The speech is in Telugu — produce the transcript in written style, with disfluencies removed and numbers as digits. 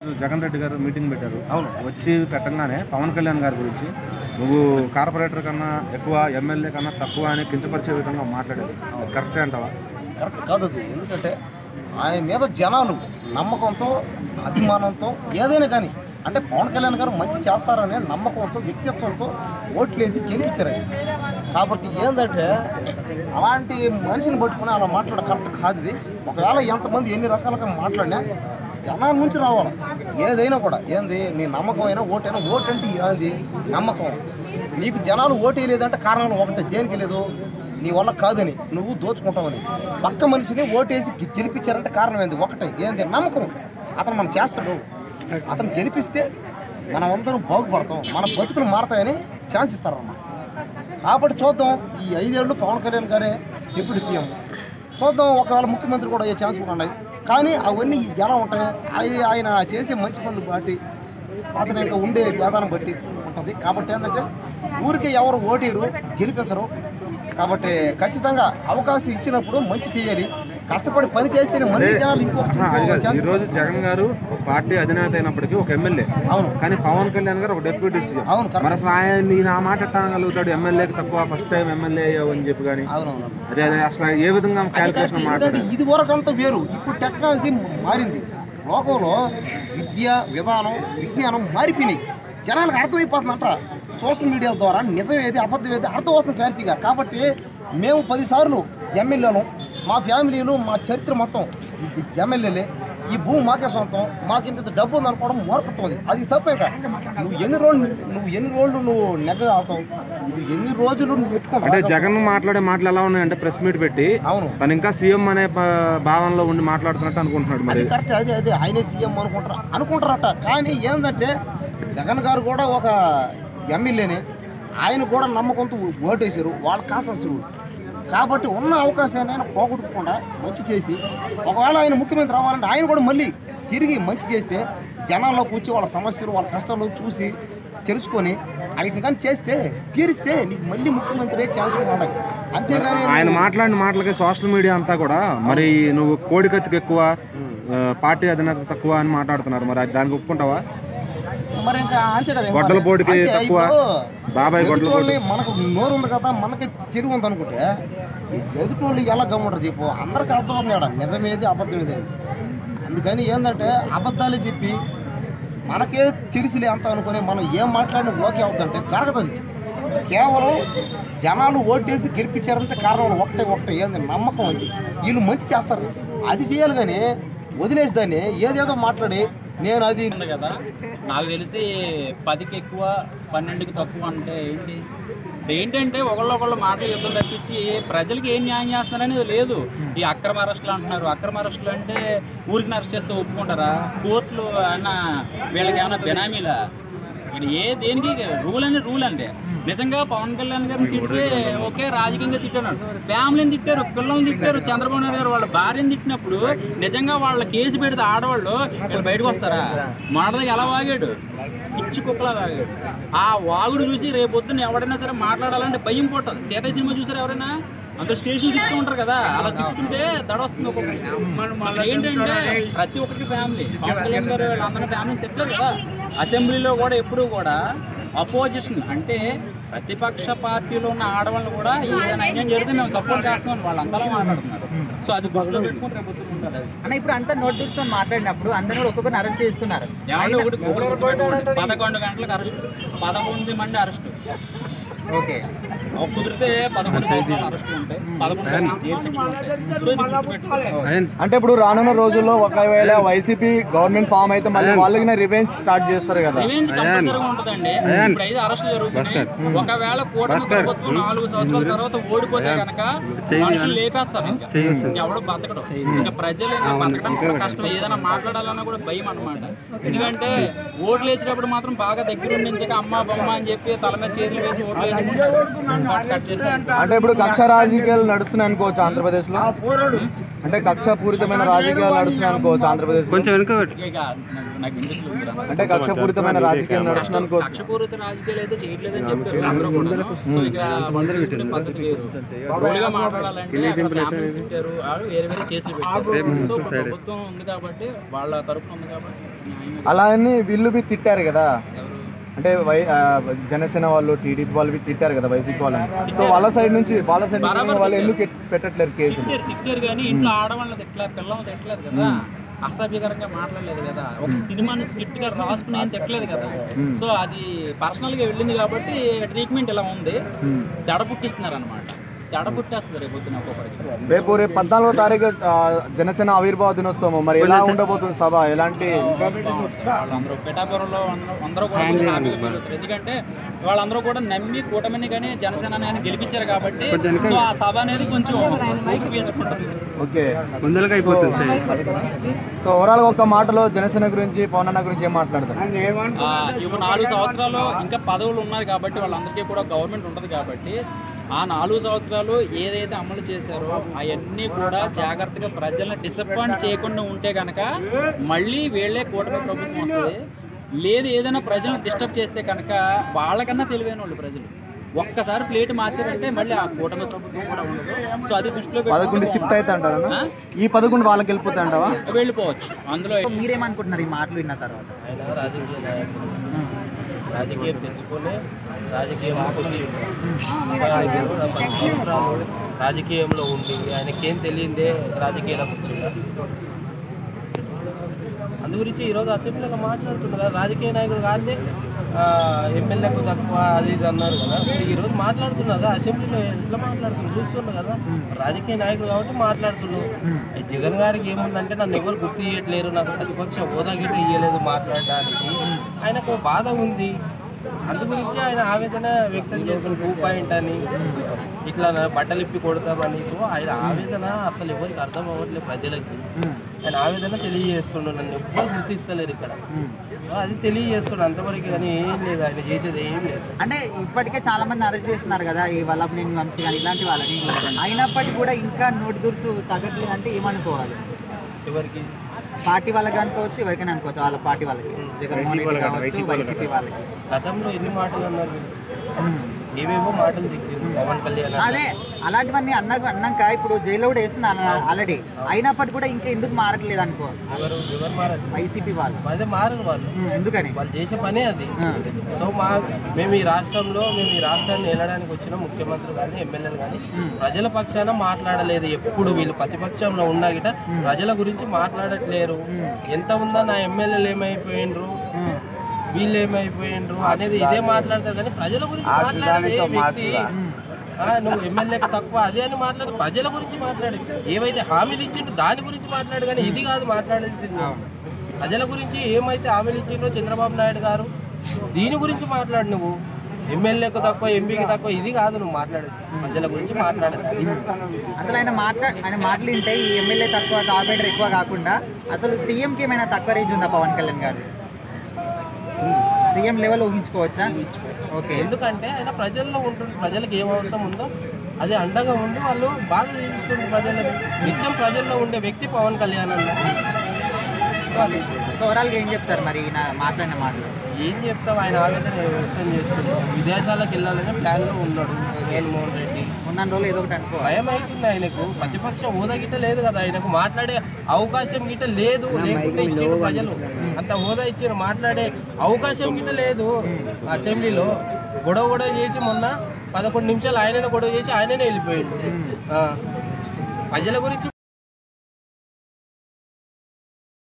జగన్ రెడ్డి గారు మీటింగ్ పెట్టారు. వచ్చి పెట్టంగానే పవన్ కళ్యాణ్ గారి గురించి నువ్వు కార్పొరేటర్ కన్నా ఎక్కువ, ఎమ్మెల్యే కన్నా తక్కువ అని కించపరిచే విధంగా మాట్లాడారు. కరెక్టే అంటావా? కరెక్ట్ కాదు అది. ఎందుకంటే ఆయన మీద జనాలు నమ్మకంతో, అభిమానంతో ఏదైనా కానీ అంటే పవన్ కళ్యాణ్ గారు మంచి చేస్తారనే నమ్మకంతో, వ్యక్తిత్వంతో ఓట్లేసి గెలిపించారు. కాబట్టి ఏంటంటే అలాంటి మనిషిని పట్టుకుని అలా మాట్లాడ కరెక్ట్ కాదు ఇది. ఒకవేళ ఎంతమంది ఎన్ని రకాలుగా మాట్లాడినా జనాల నుంచి రావాలి. ఏదైనా కూడా ఏంది నీ నమ్మకం అయినా ఓటైనా, ఓటు అంటే ఏంది నమ్మకం. నీకు జనాలు ఓటు వేయలేదంటే కారణాలు ఒకటే, దేనికి లేదు నీ వల్ల కాదని, నువ్వు దోచుకుంటావని. పక్క మనిషిని ఓటేసి గెలిపించారంటే కారణం ఏంది ఒకటే, ఏంది నమ్మకం. అతను మనం చేస్తాడు, అతను గెలిపిస్తే మనం అందరం బాగుపడతాం, మన బతుకులు మారతాయని ఛాన్స్ ఇస్తారన్నమాట. కాబట్టి చూద్దాం, ఈ 5 ఏళ్ళు పవన్ కళ్యాణ్ గారే డిప్యూటీ సీఎం. చూద్దాం, ఒకవేళ ముఖ్యమంత్రి కూడా అయ్యే ఛాన్స్ కూడా ఉన్నాయి. కానీ అవన్నీ ఎలా ఉంటాయి, ఆయన చేసే మంచి పనులు బట్టి, అతని యొక్క ఉండే విధానం బట్టి ఉంటుంది. కాబట్టి ఏంటంటే ఊరికి ఎవరు ఓటీరు గెలిపించరు. కాబట్టి ఖచ్చితంగా అవకాశం ఇచ్చినప్పుడు మంచి చేయాలి, కష్టపడి పని చేస్తేనే మళ్ళీ జనాలు ఈ రోజు జగన్ గారు పార్టీ అధినేత అయినప్పటికీ ఒక ఎమ్మెల్యే. అవును. కానీ పవన్ కళ్యాణ్ గారు ఒక డిప్యూటీ సీఎం. అవును. మరి అసలు ఆయన నా మాట ఎట్టగలుగుతాడు, ఎమ్మెల్యేకి తక్కువ, ఫస్ట్ టైం ఎమ్మెల్యే అయ్యావు అని చెప్పి. కానీ అదే అసలు ఏ విధంగా క్యాలిక్యులేషన్ మాట్లాడారు? ఇది వరకు అంతా వేరు, ఇప్పుడు టెక్నాలజీ మారింది. లోకంలో విధానం, విజ్ఞానం మారిపోయినాయి. జనాలకు అర్థమైపోతుందంట. సోషల్ మీడియా ద్వారా నిజం ఏది, అబద్ధం ఏది అర్థమవుతుంది క్లారిటీగా. కాబట్టి మేము 10 సార్లు ఎమ్మెల్యేలు, మా ఫ్యామిలీలు, మా చరిత్ర మొత్తం ఎమ్మెల్యేలే. ఈ భూమి మాకే సొంతం, మాకు ఇంత డబ్బు ఉంది అనుకోవడం మూర్ఖత్వం. అది తప్పే కాదు. నువ్వు ఎన్ని రోజులు నువ్వు నెగ్గ అవుతావు, నువ్వు ఎన్ని రోజులు నువ్వు పెట్టుకో. అంటే జగన్ మాట్లాడే మాటలు ఎలా ఉన్నాయంటే ప్రెస్ మీట్ పెట్టి అవును తను ఇంకా సీఎం అనే భావనలో ఉండి మాట్లాడుతున్నట్టు అనుకుంటున్నాడు. అది కరెక్ట్, అదే ఆయనే సీఎం అనుకుంటారట. కానీ ఏంటంటే జగన్ గారు కూడా ఒక ఎమ్మెల్యేనే, ఆయన కూడా నమ్మకంతో ఓటేశారు, వాళ్ళ కాసలు. కాబట్టి ఉన్న అవకాశాన్ని ఆయన పోగొట్టుకోకుండా మంచి చేసి, ఒకవేళ ఆయన ముఖ్యమంత్రి అవ్వాలంటే ఆయన కూడా మళ్ళీ తిరిగి మంచి చేస్తే జనాల్లోకి వచ్చి వాళ్ళ సమస్యలు, వాళ్ళ కష్టాలు చూసి తెలుసుకొని వాటిని కానీ చేస్తే, తీరిస్తే నీకు మళ్ళీ ముఖ్యమంత్రి ఛాన్స్ ఉన్నాయి. అంతేగాని ఆయన మాట్లాడిన మాటలకి సోషల్ మీడియా అంతా కూడా మరి నువ్వు కోడికత్తికి ఎక్కువ, పార్టీ అధినేత తక్కువ అని మాట్లాడుతున్నారు. మరి దానికి ఒప్పుకుంటావా? మరి ఇంకా అంతే కదా, గొడ్డల పోటీకి తక్కువ, బాబాయ్ గొడ్డల పోటీ. మనకు నోరు ఉంది కదా, మనకి తిరిగి ఉంది అనుకుంటే ఎదుటోళ్ళు ఎలా గమ్ముంటారు చెప్పు. అందరికీ అర్థమవుతుంది కదా నిజమేది, అబద్ధం ఏది. అందుకని ఏంటంటే అబద్ధాలు చెప్పి మనకే తెలిసిలే అంత అనుకుని మనం ఏం మాట్లాడినా ఓకే అవుతుందంటే జరగదు. కేవలం జనాలు ఓటేసి గెలిపించారంటే కారణం ఒకటే ఏంది నమ్మకం. అది వీళ్ళు మంచి చేస్తారు, అది చేయాలి. కానీ వదిలేసి దాన్ని ఏదేదో మాట్లాడి నేను అది కదా. నాకు తెలిసి 10కి ఎక్కువ, 12కి తక్కువ అంటే ఏంటంటే ఒకళ్ళొకళ్ళు మాటలు యుద్ధం తప్పించి ప్రజలకి ఏం న్యాయం చేస్తున్నారనేది లేదు. ఈ అక్రమ అరెస్టులు అంటున్నారు. అక్రమ అరెస్టులు అంటే ఊరికి అరెస్ట్ చేస్తే ఒప్పుకుంటారా? కోర్టులు అన్న వీళ్ళకి ఏమైనా బెనామీలా? ఇక్కడ దేనికి రూల్ అంటే నిజంగా పవన్ కళ్యాణ్ గారిని తిట్టే ఓకే, రాజకీయంగా తిట్టాడు, ఫ్యామిలీని తిట్టారు, పిల్లల్ని తిట్టారు. చంద్రబాబు నాయుడు గారు వాళ్ళ భార్యను తిట్టినప్పుడు నిజంగా వాళ్ళ కేసు పెడితే ఆడవాళ్ళు వీళ్ళు బయటకు వస్తారా? మాటలకి ఎలా వాగాడు, పిచ్చి కుక్కలా వాగాడు. ఆ వాగుడు చూసి రేపొద్దున ఎవరైనా సరే మాట్లాడాలంటే భయం పుట్టాలి. సీతయ్య సినిమా చూసారు ఎవరైనా? అందరూ స్టేషన్లు తిప్పుతూ ఉంటారు కదా, అలా తిప్పుతుంటే దడ వస్తుంది ఒక్కొక్కటి. ఏంటంటే ప్రతి ఒక్కరికి ఫ్యామిలీ, పవన్ కళ్యాణ్ గారు వాళ్ళందరూ ఫ్యామిలీని తిట్టలేదు కదా. అసెంబ్లీలో కూడా ఎప్పుడూ కూడా అపోజిషన్ అంటే ప్రతిపక్ష పార్టీలో ఉన్న ఆడవాళ్ళు కూడా ఏదైనా అన్యాయం జరిగితే మేము సపోర్ట్ చేస్తున్నాం వాళ్ళంతా మాట్లాడుతున్నారు. సో అది దృష్టిలో పెట్టుకుని రేపు ఉంటుంది అన్న. ఇప్పుడు అంతా నోటీస్తో మాట్లాడినప్పుడు అందరూ ఒక్కొక్కరిని అరెస్ట్ చేస్తున్నారు. 11 గంటలకు అరెస్ట్, 11 మంది అరెస్ట్. ఓకే, కుదిరితే 11 సంవత్సరాలు అరెస్ట్ ఉంటాయి, 11 జైలు శిక్షలు ఉంటాయి. అంటే ఇప్పుడు రానున్న రోజుల్లో ఒకవేళ వైసీపీ గవర్నమెంట్ ఫామ్ అయితే మళ్ళీ వాళ్ళకి రివెంజ్ స్టార్ట్ చేస్తారు కదా. రివెంజ్ కంపల్సరీగా ఉంటుందండి. ఇప్పుడు 5 అరెస్టులు జరుగుతున్నాయి. ఒకవేళ కూటమి ప్రభుత్వం 4 సంవత్సరాల తర్వాత ఓడిపోతే కనుక మనుషులు లేపేస్తారు. ఇంకా ఎవడు బతకడం, ఇంకా ప్రజలు బతకడం కూడా కష్టం. ఏదైనా మాట్లాడాలన్నా కూడా భయం అన్నమాట. ఎందుకంటే ఓట్లు వేసేటప్పుడు మాత్రం బాగా దగ్గర ఉండించక అమ్మ బొమ్మ అని చెప్పి తల మీద చేతులు వేసి ఓట్లు అంటే ఇప్పుడు కక్ష రాజకీయాలు నడుస్తున్నాయి అనుకోవచ్చు ఆంధ్రప్రదేశ్ లో. అంటే కక్షపూరితమైన రాజకీయాలు నడుస్తున్నాయి అనుకోవచ్చు ఆంధ్రప్రదేశ్ కొంచెం అంటే కక్షపూరితమైన రాజకీయాలు నడుస్తున్నాయి అనుకోవచ్చు. కక్షపూరిత రాజకీయాలు అయితే చేయట్లేదని చెప్పారు అందరూ కూడా. సో ఇక పద్ధతి వేరు. మాట్లాడాలంటే ఫ్యామిలీ తిట్టారు, వేరే కేసులు పెట్టారు. సో ప్రభుత్వం ఉంది కాబట్టి వాళ్ళ తరఫున ఉంది కాబట్టి అలా అని వీళ్ళు బి తిట్టారు కదా, అంటే జనసేన వాళ్ళు టీడీపీ వాళ్ళు బి తిట్టారు కదా వైసీపీ వాళ్ళని. సో వాళ్ళ సైడ్ నుంచి వాళ్ళు ఎందుకు పెట్టట్లేరు కేసులు? తిట్టారు కానీ ఇంట్లో ఆడవాళ్ళని తిట్టలేదు, పిల్లల్ని తిట్టలేదు కదా, అసభ్యకరంగా మాట్లాడలేదు కదా, ఒక సినిమాని స్క్రిప్ట్ గా రాసుకుని ఏం తిట్టలేదు కదా. సో అది పర్సనల్ గా వెళ్ళింది కాబట్టి ట్రీట్మెంట్ ఇలా ఉంది, దడ పుట్టిస్తున్నారు అనమాట. దడ పుట్టేస్తుంది రేపు పొద్దున ఒక్కొక్కరికి. రేపు 14వ తారీఖు జనసేన ఆవిర్భావ దినోత్సవం, మరి ఎలా ఉండబోతుంది సభ? ఎలాంటి వాళ్ళందరూ పిఠాపురంలో అందరూ కూడా హ్యాపీగా ఫీల్ అవుతారు, ఎందుకంటే వాళ్ళందరూ కూడా నమ్మి కూటమిని కానీ జనసేన కానీ గెలిపించారు కాబట్టి. సో ఆ సభ అనేది కొంచెం పీల్చుకుంటుంది. ఓకే, ముందరగా అయిపోతుంది. సో ఓవరాల్ ఒక మాటలో జనసేన గురించి, పవన్ అన్న గురించి ఏం మాట్లాడతారు? ఇప్పుడు 4 సంవత్సరాలు ఇంకా పదవులు ఉన్నారు కాబట్టి వాళ్ళందరికీ కూడా గవర్నమెంట్ ఉంటుంది కాబట్టి ఆ 4 సంవత్సరాలు ఏదైతే అమలు చేశారో అవన్నీ కూడా జాగ్రత్తగా ప్రజలను డిసప్పాయింట్ చేయకుండా ఉంటే కనుక మళ్ళీ వీళ్ళే కూటమి ప్రభుత్వం వస్తుంది. లేదు ఏదైనా ప్రజలను డిస్టర్బ్ చేస్తే కనుక వాళ్ళకన్నా తెలివైన వాళ్ళు ప్రజలు ఒక్కసారి ప్లేట్ మార్చారంటే మళ్ళీ ఆ కూటమి ప్రభుత్వం కూడా ఉండదు. సో అది దృష్టిలో 11 షిఫ్ట్ అయితే అంటారా? ఈ 11 వాళ్ళకి వెళ్ళిపోతా అంటావా? వెళ్ళిపోవచ్చు. అందులో మీరేమనుకుంటున్నారు ఈ మాటలు విన్న తర్వాత? ఆయన రాజకీయం తెచ్చుకొని రాజకీయంలోకి వచ్చిండు. 10 సంవత్సరాలు రాజకీయంలో ఉండి ఆయనకేం తెలియదే రాజకీయాలకు వచ్చిందా? అందు గురించి ఈరోజు అసెంబ్లీలో మాట్లాడుతుండగా రాజకీయ నాయకుడు కానీ ఎమ్మెల్యేకు తక్కువ అది ఇది అన్నారు కదా. ఈరోజు మాట్లాడుతున్నారు కదా అసెంబ్లీలో, ఎట్లా మాట్లాడుతున్నారు చూస్తుండ్రు కదా. రాజకీయ నాయకుడు కాబట్టి మాట్లాడుతున్నాడు. జగన్ గారికి ఏముందంటే నన్ను ఎవరు గుర్తు చేయట్లేరు, నాకు ప్రతిపక్ష హోదా గిట్ట ఇవ్వలేదు మాట్లాడడానికి, ఆయనకు బాధ ఉంది. అందు గురించి ఆయన ఆవేదన వ్యక్తం చేస్తున్న 2 పాయింట్ అని ఇట్లా బట్టలు ఇప్పి కొడతామని. సో ఆయన ఆవేదన అసలు ఎవరికి అర్థం అవ్వట్లేదు ప్రజలకి. ఆయన ఆవేదన తెలియజేస్తుండు, నన్ను ఎవ్వరు గుర్తిస్తలేరు ఇక్కడ. సో అది తెలియజేస్తుండు అంతవరకు, కానీ ఏం లేదు ఆయన చేసేది ఏం లేదు. అంటే ఇప్పటికే చాలా మంది అరెస్ట్ చేస్తున్నారు కదా, ఈ వల్లభనేని వంశీ కానీ ఇలాంటి వాళ్ళని, అయినప్పటికీ కూడా ఇంకా నోటి దురుసు తగ్గట్లేదు అంటే ఏమనుకోవాలి? ఎవరికి? పార్టీ వాళ్ళకి అనుకోవచ్చు, ఎవరికైనా అనుకోవచ్చు, వాళ్ళ పార్టీ వాళ్ళకి, జగన్మోహన్ రెడ్డి కావచ్చు, వైసీపీ వాళ్ళకి. గతంలో ఎన్ని మాటలు అన్నారు, ఏవేవో మాటలు దిక్కింది పవన్ కళ్యాణ్. అదే అలాంటివన్నీ అన్నాక ఇప్పుడు జైల్లో కూడా వేస్తున్నారు ఆల్రెడీ, అయినప్పటికీ కూడా ఇంకా ఎందుకు మారట్లేదు అనుకో? ఎవరు మారదు? వైసీపీ వాళ్ళు. అదే మారరు వాళ్ళు, ఎందుకని? వాళ్ళు చేసే పనే అది. సో మేము ఈ రాష్ట్రాన్ని వెళ్ళడానికి వచ్చిన ముఖ్యమంత్రి కానీ ఎమ్మెల్యేలు కానీ ప్రజల పక్షాన మాట్లాడలేదు. ఎప్పుడు వీళ్ళు ప్రతిపక్షంలో ఉన్నా గిట ప్రజల గురించి మాట్లాడట్లేరు. ఎంత ఉందా నా ఎమ్మెల్యేలు ఏమైపోయిండ్రు, వీళ్ళు ఏమైపోయిండ్రు అనేది ఇదే మాట్లాడతారు, కానీ ప్రజల గురించి మాట్లాడే వ్యక్తి నువ్వు ఎమ్మెల్యేకి తక్కువ అదే అని మాట్లాడు. ప్రజల గురించి మాట్లాడు, ఏవైతే హామీలు ఇచ్చిండ్రో దాని గురించి మాట్లాడు, కానీ ఇది కాదు మాట్లాడాల్సింది. ప్రజల గురించి ఏమైతే హామీలు ఇచ్చిండ్రో చంద్రబాబు నాయుడు గారు దీని గురించి మాట్లాడు. నువ్వు ఎమ్మెల్యేకు తక్కువ, ఎంపీకి తక్కువ ఇది కాదు నువ్వు మాట్లాడేది, ప్రజల గురించి మాట్లాడేది. అసలు ఆయన మాటలు వింటే ఈ ఎమ్మెల్యే తక్కువ, కార్పొరేటర్ ఎక్కువ కాకుండా అసలు సీఎంకి ఏమైనా తక్కువ రేంజ్ ఉందా పవన్ కళ్యాణ్ గారు? CM level ఊహించుకోవచ్చా? ఓకే, ఎందుకంటే ఆయన ప్రజల్లో ఉంటుంది, ప్రజలకు ఏం అవసరం ఉందో అది అండగా ఉండి వాళ్ళు బాగా జీవిస్తుంది ప్రజలని. నిత్యం ప్రజల్లో ఉండే వ్యక్తి పవన్ కళ్యాణ్ అన్న. సో ఓవరాల్గా ఏం చెప్తారు మరి మాట్లాడిన మాటలు? ఏం చెప్తాం, ఆయన ఆవేదన వ్యక్తం చేస్తున్నాడు. విదేశాలకు వెళ్ళాలనే ప్లాన్లో ఉన్నాడు జగన్మోహన్ రెడ్డి. ఉన్న రోజులు ఏదో ఒకటి అనుకో, భయం అవుతుంది ఆయనకు. ప్రతిపక్ష హోదా గిట్ట లేదు కదా, ఆయనకు మాట్లాడే అవకాశం గిట్ట లేదు. లేకుంటే ఇచ్చారు ప్రజలు, అంత హోదా ఇచ్చారు, మాట్లాడే అవకాశం గిట్ట లేదు. అసెంబ్లీలో గొడవ చేసి మొన్న 11 నిమిషాలు ఆయననే గొడవ చేసి ఆయననే వెళ్ళిపోయింది. ప్రజల గురించి